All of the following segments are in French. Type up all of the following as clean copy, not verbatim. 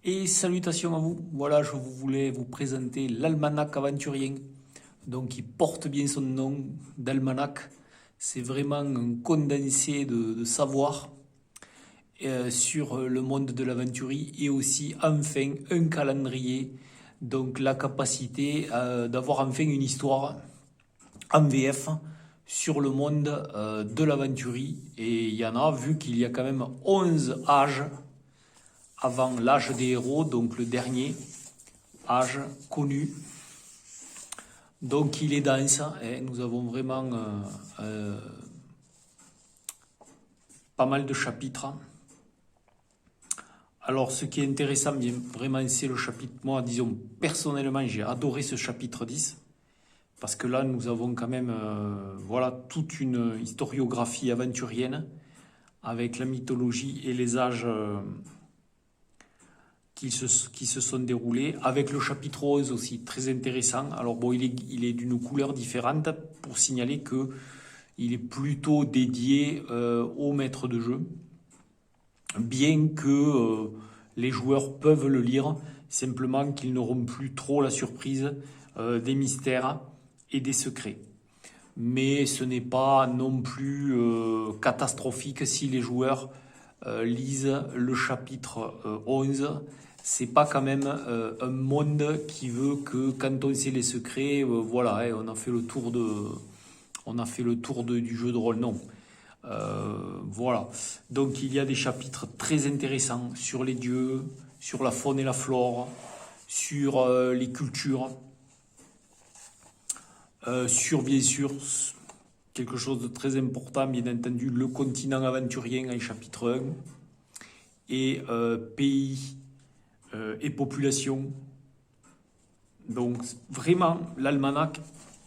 Et salutations à vous. Voilà, je voulais vous présenter l'almanach aventurien. Donc, il porte bien son nom d'almanach. C'est vraiment un condensé de savoir sur le monde de l'aventurie et aussi enfin un calendrier. Donc, la capacité d'avoir enfin une histoire en VF sur le monde de l'aventurie. Et il y en a, vu qu'il y a quand même 11 âges avant l'âge des héros, donc le dernier âge connu. Donc il est dense, et nous avons vraiment pas mal de chapitres. Alors ce qui est intéressant, bien vraiment, c'est le chapitre, moi disons personnellement j'ai adoré ce chapitre 10, parce que là nous avons quand même voilà, toute une historiographie aventurienne, avec la mythologie et les âges qui se sont déroulés, avec le chapitre 11 aussi, très intéressant. Alors bon, il est d'une couleur différente pour signaler que il est plutôt dédié aux maîtres de jeu, bien que les joueurs peuvent le lire, simplement qu'ils n'auront plus trop la surprise des mystères et des secrets. Mais ce n'est pas non plus catastrophique si les joueurs lisent le chapitre 11. C'est pas quand même un monde qui veut que quand on sait les secrets, voilà, hein, on a fait le tour du jeu de rôle. Non. Voilà. Donc il y a des chapitres très intéressants sur les dieux, sur la faune et la flore, sur les cultures, sur bien sûr quelque chose de très important, bien entendu, le continent aventurien en chapitre 1, et pays et population. Donc vraiment, l'almanach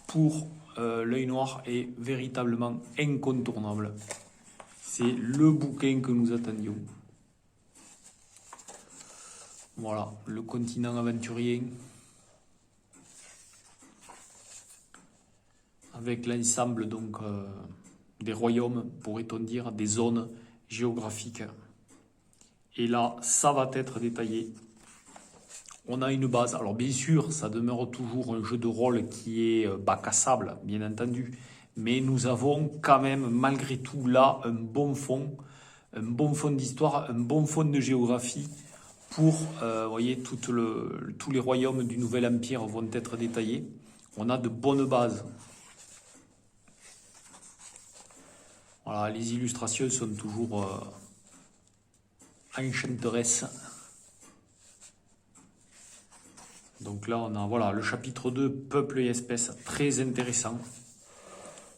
pour l'œil noir est véritablement incontournable. C'est le bouquin que nous attendions. Voilà, le continent aventurien, avec l'ensemble donc des royaumes, pourrait-on dire, des zones géographiques. Et là, ça va être détaillé. On a une base. Alors bien sûr, ça demeure toujours un jeu de rôle qui est bac à sable, bien entendu. Mais nous avons quand même, malgré tout, là, un bon fond d'histoire, un bon fond de géographie pour, vous voyez, tous les royaumes du Nouvel Empire vont être détaillés. On a de bonnes bases. Voilà, les illustrations sont toujours enchanteresses. Donc là, on a voilà, le chapitre 2, Peuple et espèces, très intéressant.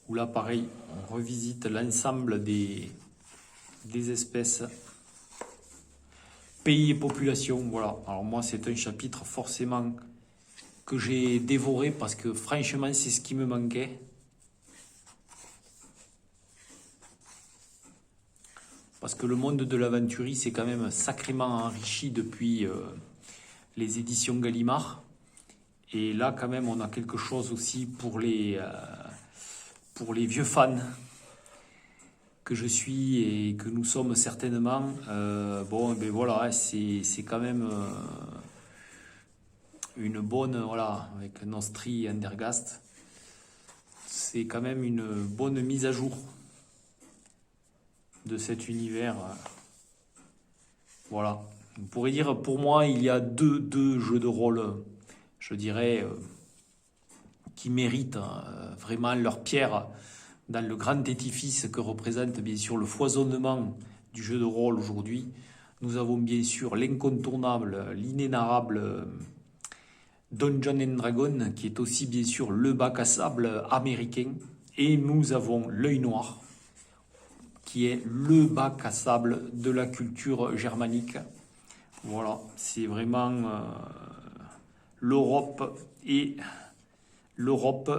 Où là, pareil, on revisite l'ensemble des espèces, pays et population. Voilà. Alors moi, c'est un chapitre forcément que j'ai dévoré parce que franchement, c'est ce qui me manquait. Parce que le monde de l'aventurie s'est quand même sacrément enrichi depuis les éditions Gallimard. Et là, quand même, on a quelque chose aussi pour les vieux fans que je suis et que nous sommes certainement. Bon, ben voilà, c'est quand même une bonne, voilà, avec Nostri et Andergast, c'est quand même une bonne mise à jour de cet univers. Voilà. On pourrait dire, pour moi, il y a deux jeux de rôle, je dirais, qui méritent vraiment leur pierre dans le grand édifice que représente bien sûr le foisonnement du jeu de rôle aujourd'hui. Nous avons bien sûr l'incontournable, l'inénarrable Dungeons and Dragons, qui est aussi bien sûr le bac à sable américain. Et nous avons l'œil noir, qui est le bac à sable de la culture germanique. Voilà, c'est vraiment l'Europe et l'Europe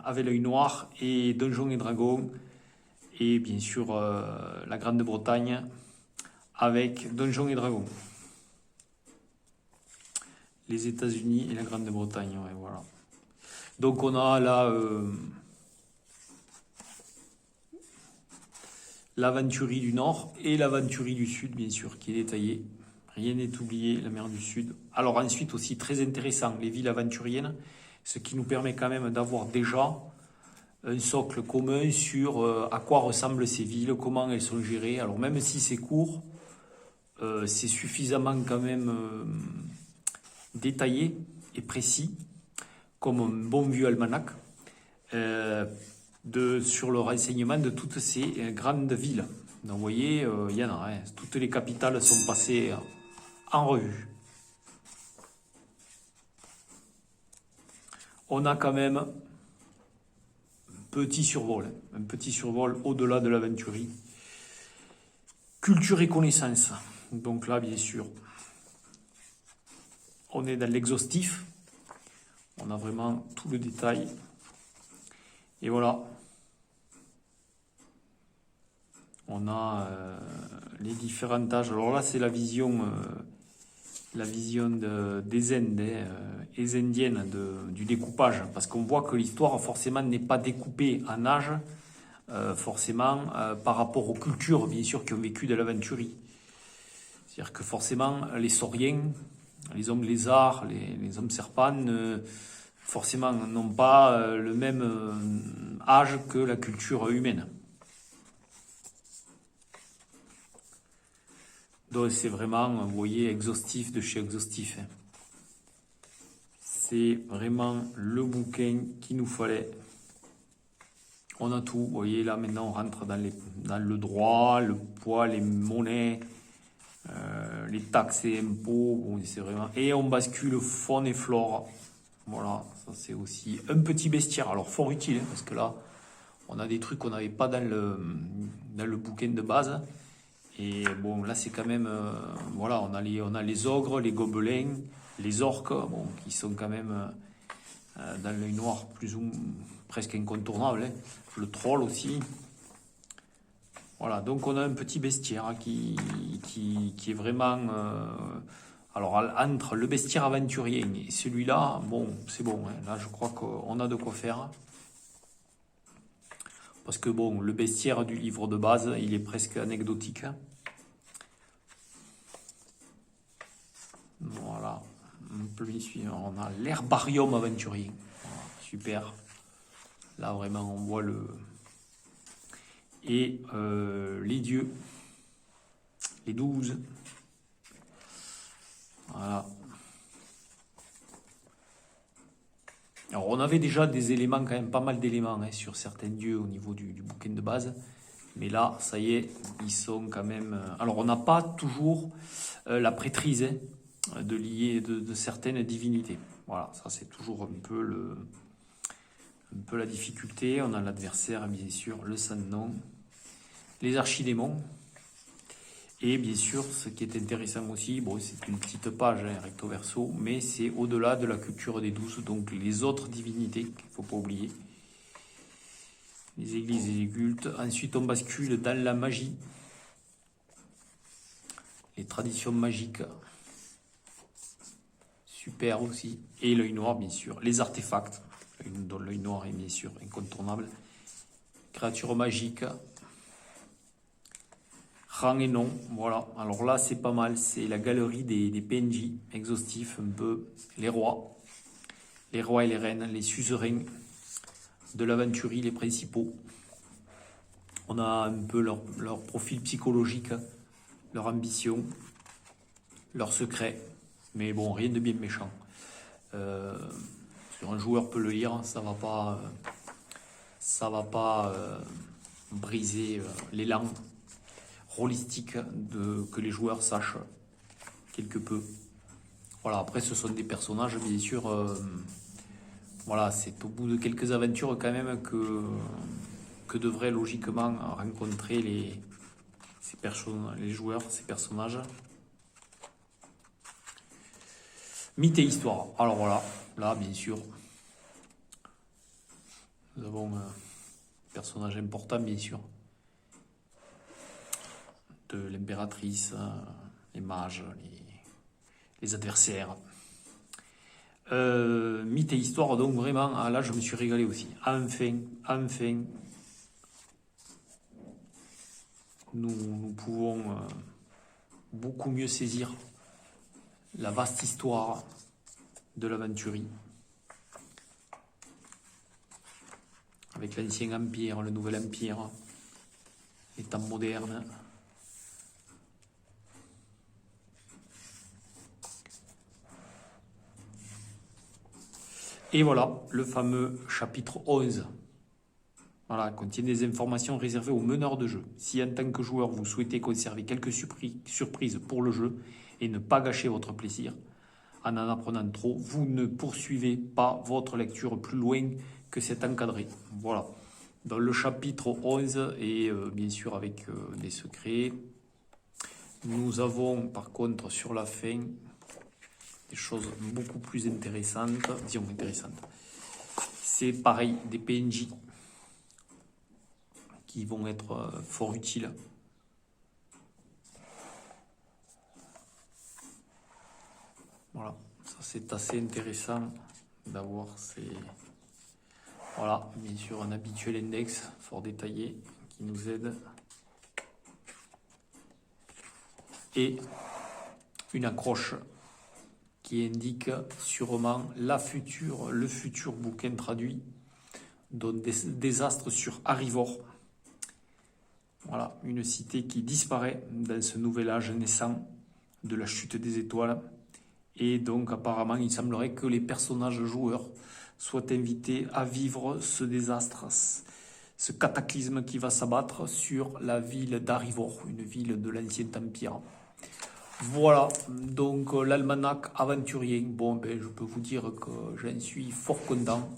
avec l'œil noir et Donjons et Dragons, et bien sûr la Grande-Bretagne avec Donjons et Dragons. Les États-Unis et la Grande-Bretagne, ouais, voilà. Donc on a là l'aventurie du Nord et l'aventurie du Sud, bien sûr, qui est détaillée. Rien n'est oublié, la mer du Sud. Alors ensuite aussi très intéressant, les villes aventuriennes, ce qui nous permet quand même d'avoir déjà un socle commun sur à quoi ressemblent ces villes, comment elles sont gérées. Alors même si c'est court, c'est suffisamment quand même détaillé et précis, comme un bon vieux almanach, sur le renseignement de toutes ces grandes villes. Donc vous voyez, il y en a, hein, toutes les capitales sont passées en revue. On a quand même un petit survol au-delà de l'aventurie. Culture et connaissance. Donc là, bien sûr, on est dans l'exhaustif. On a vraiment tout le détail. Et voilà. On a les différents âges. Alors là, c'est la vision des Indes, et indiennes du découpage. Parce qu'on voit que l'histoire, forcément, n'est pas découpée en âge, forcément, par rapport aux cultures, bien sûr, qui ont vécu de l'aventurie. C'est-à-dire que forcément, les sauriens, les hommes lézards, les hommes serpents, forcément, n'ont pas le même âge que la culture humaine. Donc c'est vraiment, vous voyez, exhaustif de chez exhaustif. C'est vraiment le bouquin qu'il nous fallait. On a tout, vous voyez, là maintenant on rentre dans le droit, le poids, les monnaies, les taxes et impôts, bon, c'est vraiment... Et on bascule faune et flore. Voilà, ça c'est aussi un petit bestiaire, alors fort utile, hein, parce que là, on a des trucs qu'on n'avait pas dans le bouquin de base. Et bon, là c'est quand même, voilà, on a les ogres, les gobelins, les orques, bon, qui sont quand même dans l'œil noir plus ou presque incontournables, hein. Le troll aussi. Voilà, donc on a un petit bestiaire hein, qui est vraiment... alors entre le bestiaire aventurien et celui-là, bon, c'est bon, hein. Là je crois qu'on a de quoi faire. Parce que bon, le bestiaire du livre de base, il est presque anecdotique. Voilà. Un peu on a l'herbarium aventurien. Voilà, super. Là, vraiment, on voit le... Et les dieux. Les 12. Voilà. Alors, on avait déjà des éléments, quand même pas mal d'éléments hein, sur certains dieux au niveau du bouquin de base. Mais là, ça y est, ils sont quand même... Alors, on n'a pas toujours la prêtrise hein, de certaines divinités. Voilà, ça c'est toujours un peu la difficulté. On a l'adversaire, bien sûr, le sans nom, les archidémons. Et bien sûr, ce qui est intéressant aussi, bon, c'est une petite page hein, recto verso, mais c'est au-delà de la culture des 12, donc les autres divinités qu'il ne faut pas oublier. Les églises et les cultes. Ensuite, on bascule dans la magie, les traditions magiques. Super aussi. Et l'œil noir, bien sûr. Les artefacts, dont l'œil noir est bien sûr incontournable. Créatures magiques. Rang et nom, voilà. Alors là, c'est pas mal. C'est la galerie des PNJ, exhaustif, un peu les rois et les reines, les suzerains de l'aventurie, les principaux. On a un peu leur profil psychologique, leur ambition, leurs secrets. Mais bon, rien de bien méchant. Sur un joueur peut le lire, ça va pas briser l'élan rôlistique que les joueurs sachent quelque peu. Voilà, après ce sont des personnages, bien sûr. Voilà, c'est au bout de quelques aventures quand même que devraient logiquement rencontrer les joueurs, ces personnages. Mythe et histoire. Alors voilà, là bien sûr, nous avons un personnage important bien sûr. De l'impératrice, les mages, les adversaires. Mythe et histoire, donc vraiment, là je me suis régalé aussi. Enfin, nous pouvons beaucoup mieux saisir la vaste histoire de l'aventurie. Avec l'ancien empire, le nouvel empire, les temps modernes. Et voilà, le fameux chapitre 11. Voilà, contient des informations réservées aux meneurs de jeu. Si en tant que joueur, vous souhaitez conserver quelques surprises pour le jeu et ne pas gâcher votre plaisir, en apprenant trop, vous ne poursuivez pas votre lecture plus loin que c'est encadré. Voilà. Dans le chapitre 11, et bien sûr avec des secrets, nous avons par contre sur la fin des choses beaucoup plus intéressantes. Disons intéressantes. C'est pareil, des PNJ qui vont être fort utiles. Voilà, ça c'est assez intéressant d'avoir ces... Voilà, bien sûr un habituel index fort détaillé qui nous aide. Et une accroche qui indique sûrement le futur bouquin traduit, donc des désastres sur Arivor. Voilà, une cité qui disparaît dans ce nouvel âge naissant de la chute des étoiles. Et donc apparemment, il semblerait que les personnages joueurs soient invités à vivre ce désastre, ce cataclysme qui va s'abattre sur la ville d'Arivor, une ville de l'Ancien Empire. Voilà, donc l'almanach aventurier. Bon, ben, je peux vous dire que j'en suis fort content,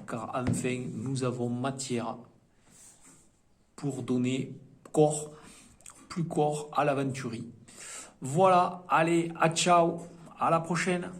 car enfin, nous avons matière pour donner plus corps à l'aventurie. Voilà, allez, à ciao, à la prochaine.